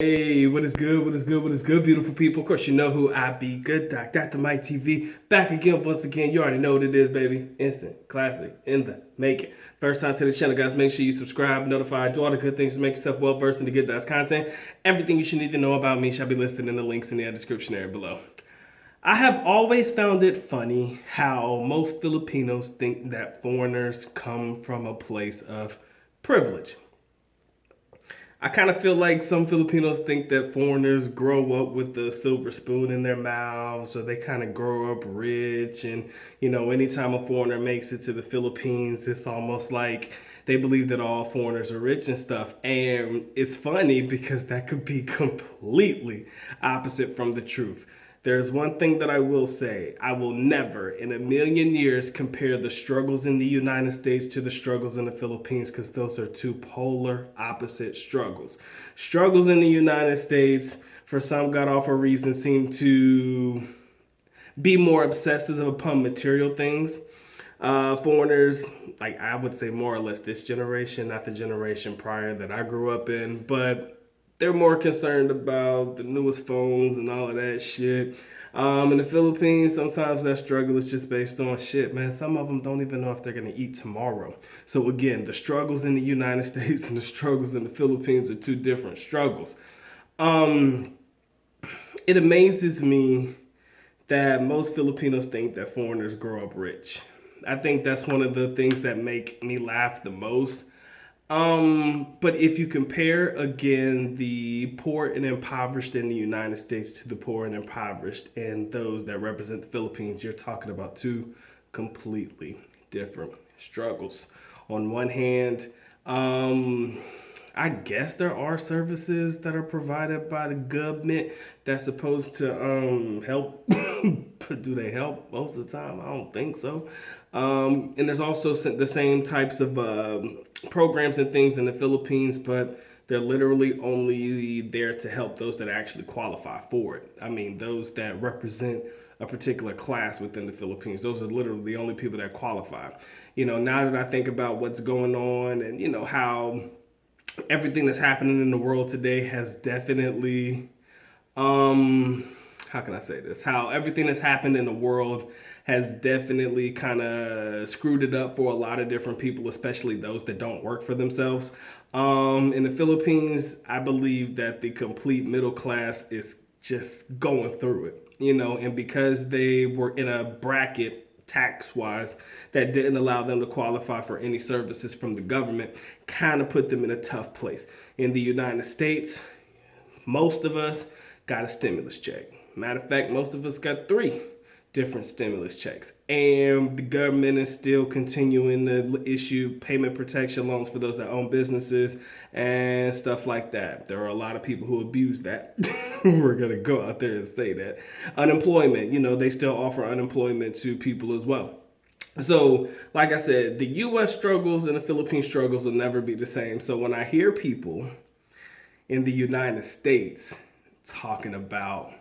Hey, what is good? What is good? What is good, beautiful people? Of course, you know who I be. Good Doc, Dr. Mike TV. Back again, once again. You already know what it is, baby. Instant, classic, in the making. First time to the channel, guys. Make sure you subscribe, notify, do all the good things to make yourself well versed in the Good Doc's content. Everything you should need to know about me shall be listed in the links in the description area below. I have always found it funny how most Filipinos think that foreigners come from a place of privilege. I kind of feel like some Filipinos think that foreigners grow up with a silver spoon in their mouths, or they kind of grow up rich. And, anytime a foreigner makes it to the Philippines, it's almost like they believe that all foreigners are rich and stuff. And it's funny because that could be completely opposite from the truth. There's one thing that I will say. I will never in a million years compare the struggles in the United States to the struggles in the Philippines, because those are two polar opposite struggles. Struggles in the United States, for some god awful reason, seem to be more obsessive upon material things. Foreigners, like I would say more or less this generation, not the generation prior that I grew up in, but they're more concerned about the newest phones and all of that shit. In the Philippines, sometimes that struggle is just based on shit, man. Some of them don't even know if they're gonna eat tomorrow. So again, the struggles in the United States and the struggles in the Philippines are two different struggles. It amazes me that most Filipinos think that foreigners grow up rich. I think that's one of the things that make me laugh the most. But if you compare again the poor and impoverished in the United States to the poor and impoverished and those that represent the Philippines, you're talking about two completely different struggles. On one hand, I guess there are services that are provided by the government that's supposed to help. But do they help most of the time? I don't think so. And there's also the same types of programs and things in the Philippines, but they're literally only there to help those that actually qualify for it. I mean, those that represent a particular class within the Philippines. Those are literally the only people that qualify. Now that I think about what's going on and, how everything that's happening in the world today has definitely, how can I say this? How everything that's happened in the world has definitely kind of screwed it up for a lot of different people, especially those that don't work for themselves. In the Philippines, I believe that the complete middle class is just going through it, and because they were in a bracket tax-wise that didn't allow them to qualify for any services from the government, kind of put them in a tough place. In the United States, most of us got a stimulus check. Matter of fact, most of us got 3 different stimulus checks. And the government is still continuing to issue payment protection loans for those that own businesses and stuff like that. There are a lot of people who abuse that. We're going to go out there and say that. Unemployment, they still offer unemployment to people as well. So, like I said, the U.S. struggles and the Philippine struggles will never be the same. So when I hear people in the United States talking about,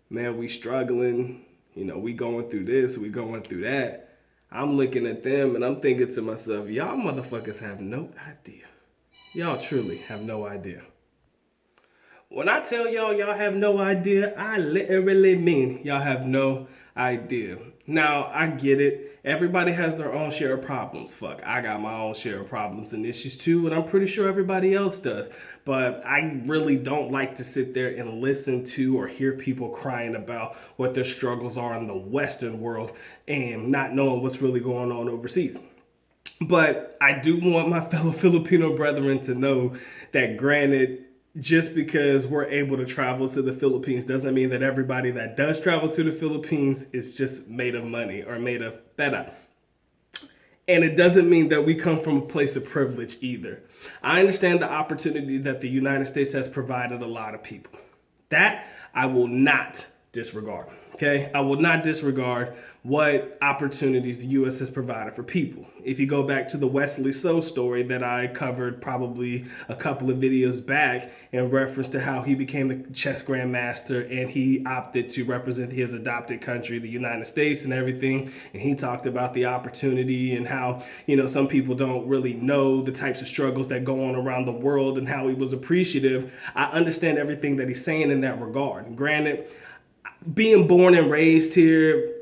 man, we struggling, we going through this, we going through that, I'm looking at them and I'm thinking to myself, y'all motherfuckers have no idea. Y'all truly have no idea. When I tell y'all have no idea, I literally mean y'all have no idea. Now, I get it. Everybody has their own share of problems. Fuck, I got my own share of problems and issues too, and I'm pretty sure everybody else does. But I really don't like to sit there and listen to or hear people crying about what their struggles are in the Western world and not knowing what's really going on overseas. But I do want my fellow Filipino brethren to know that, granted, just because we're able to travel to the Philippines doesn't mean that everybody that does travel to the Philippines is just made of money or made of better. And it doesn't mean that we come from a place of privilege either. I understand the opportunity that the United States has provided a lot of people. That I will not disregard. Okay, I will not disregard what opportunities the U.S. has provided for people. If you go back to the Wesley So story that I covered probably a couple of videos back in reference to how he became the chess grandmaster and he opted to represent his adopted country, the United States, and everything. And he talked about the opportunity and how, some people don't really know the types of struggles that go on around the world and how he was appreciative. I understand everything that he's saying in that regard. Granted, being born and raised here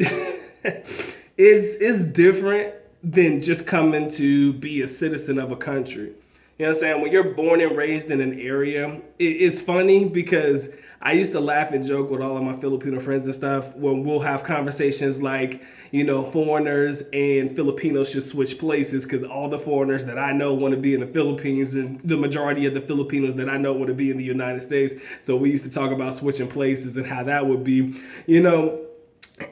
is different than just coming to be a citizen of a country. You know what I'm saying? When you're born and raised in an area, it's funny because I used to laugh and joke with all of my Filipino friends and stuff when we'll have conversations like, foreigners and Filipinos should switch places because all the foreigners that I know want to be in the Philippines and the majority of the Filipinos that I know want to be in the United States. So we used to talk about switching places and how that would be,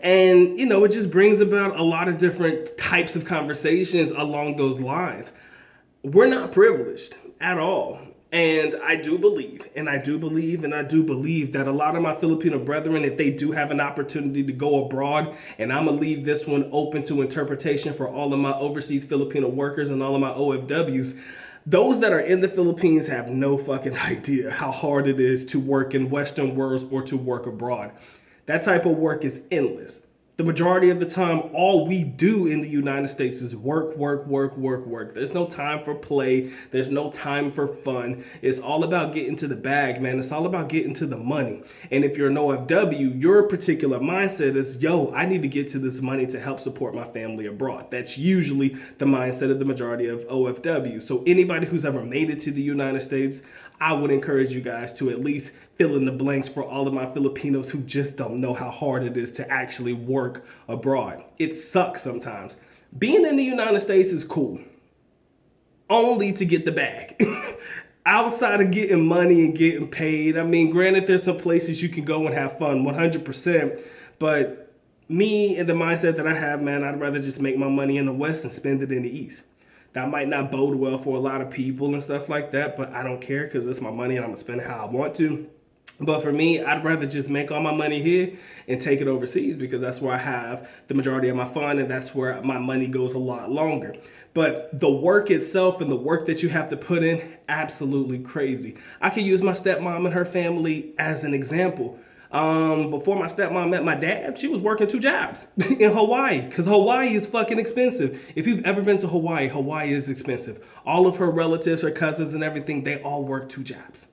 and, it just brings about a lot of different types of conversations along those lines. We're not privileged at all. And I do believe that a lot of my Filipino brethren, if they do have an opportunity to go abroad, and I'm going to leave this one open to interpretation for all of my overseas Filipino workers and all of my OFWs, those that are in the Philippines have no fucking idea how hard it is to work in Western worlds or to work abroad. That type of work is endless. The majority of the time, all we do in the United States is work, work, work, work, work. There's no time for play. There's no time for fun. It's all about getting to the bag, man. It's all about getting to the money. And if you're an OFW, your particular mindset is, I need to get to this money to help support my family abroad. That's usually the mindset of the majority of OFW. So anybody who's ever made it to the United States, I would encourage you guys to at least fill in the blanks for all of my Filipinos who just don't know how hard it is to actually work abroad. It sucks sometimes. Being in the United States is cool, only to get the bag. Outside of getting money and getting paid, I mean, granted, there's some places you can go and have fun, 100%, but me and the mindset that I have, man, I'd rather just make my money in the West and spend it in the East. That might not bode well for a lot of people and stuff like that, but I don't care because it's my money and I'm going to spend it how I want to. But for me, I'd rather just make all my money here and take it overseas because that's where I have the majority of my fun and that's where my money goes a lot longer. But the work itself and the work that you have to put in, absolutely crazy. I can use my stepmom and her family as an example. Before my stepmom met my dad, she was working 2 jobs in Hawaii because Hawaii is fucking expensive. If you've ever been to Hawaii, Hawaii is expensive. All of her relatives, her cousins and everything, they all work 2 jobs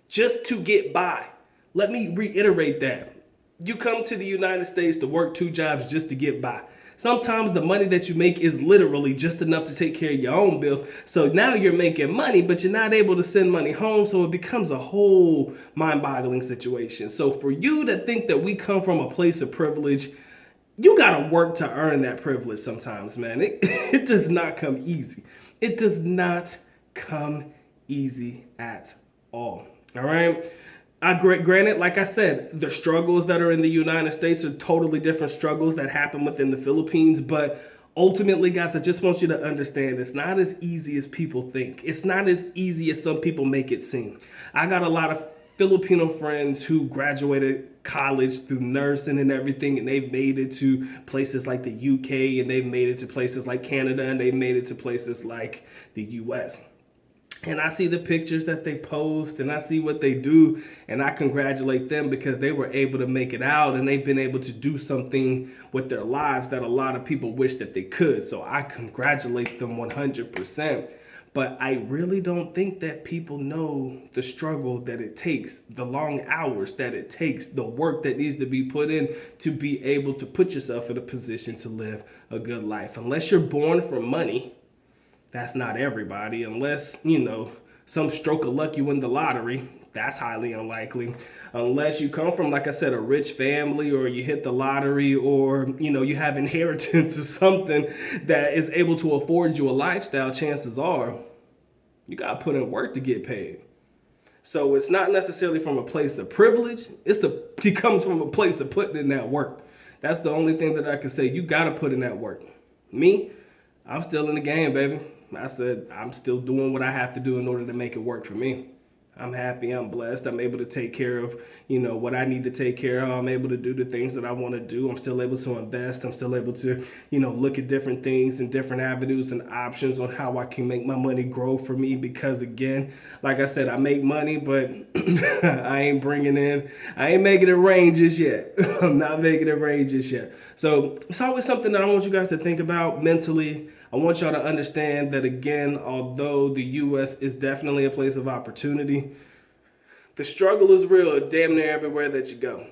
just to get by. Let me reiterate that. You come to the United States to work 2 jobs just to get by. Sometimes the money that you make is literally just enough to take care of your own bills. So now you're making money, but you're not able to send money home. So it becomes a whole mind-boggling situation. So for you to think that we come from a place of privilege, you got to work to earn that privilege sometimes, man. It does not come easy. It does not come easy at all. All right. Granted, like I said, the struggles that are in the United States are totally different struggles that happen within the Philippines. But ultimately, guys, I just want you to understand it's not as easy as people think. It's not as easy as some people make it seem. I got a lot of Filipino friends who graduated college through nursing and everything, and they've made it to places like the UK, and they've made it to places like Canada, and they've made it to places like the US. And I see the pictures that they post and I see what they do and I congratulate them because they were able to make it out and they've been able to do something with their lives that a lot of people wish that they could. So I congratulate them 100%. But I really don't think that people know the struggle that it takes, the long hours that it takes, the work that needs to be put in to be able to put yourself in a position to live a good life. Unless you're born for money, that's not everybody, unless, some stroke of luck you win the lottery. That's highly unlikely. Unless you come from, like I said, a rich family or you hit the lottery or, you have inheritance or something that is able to afford you a lifestyle, chances are you got to put in work to get paid. So it's not necessarily from a place of privilege. It comes from a place of putting in that work. That's the only thing that I can say. You got to put in that work. Me, I'm still in the game, baby. I said, I'm still doing what I have to do in order to make it work for me. I'm happy, I'm blessed, I'm able to take care of, what I need to take care of. I'm able to do the things that I want to do. I'm still able to invest. I'm still able to, look at different things and different avenues and options on how I can make my money grow for me. Because again, like I said, I make money, but I ain't making it rain just yet. I'm not making it rain just yet. So it's always something that I want you guys to think about mentally. I want y'all to understand that, again, although the U.S. is definitely a place of opportunity, the struggle is real damn near everywhere that you go.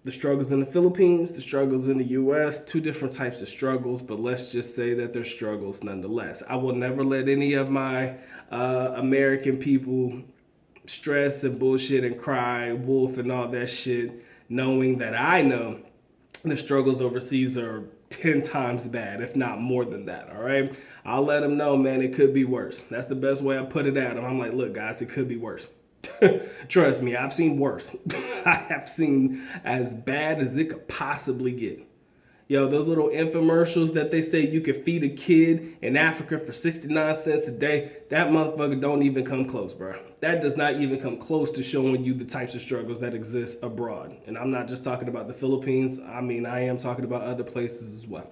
The struggles in the Philippines, the struggles in the U.S., two different types of struggles, but let's just say that they're struggles nonetheless. I will never let any of my American people stress and bullshit and cry wolf and all that shit, knowing that I know the struggles overseas are 10 times bad, if not more than that, all right? I'll let them know, man, it could be worse. That's the best way I put it at them. I'm like, look, guys, it could be worse. Trust me, I've seen worse. I have seen as bad as it could possibly get. Yo, those little infomercials that they say you can feed a kid in Africa for 69 cents a day, that motherfucker don't even come close, bro. That does not even come close to showing you the types of struggles that exist abroad. And I'm not just talking about the Philippines. I mean, I am talking about other places as well.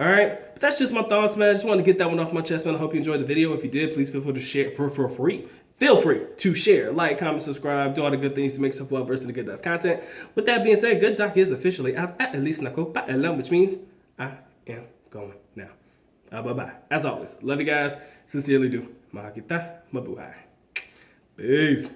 All right, but that's just my thoughts, man. I just wanted to get that one off my chest, man. I hope you enjoyed the video. If you did, please feel free to share for free. Feel free to share, like, comment, subscribe, do all the good things to make yourself well versed in the Good Docs content. With that being said, Good Doc is officially out at least Nako Pa'alam, which means I am going now. Bye-bye. As always, love you guys. Sincerely do. Mahal kita. Mabuhay. Peace.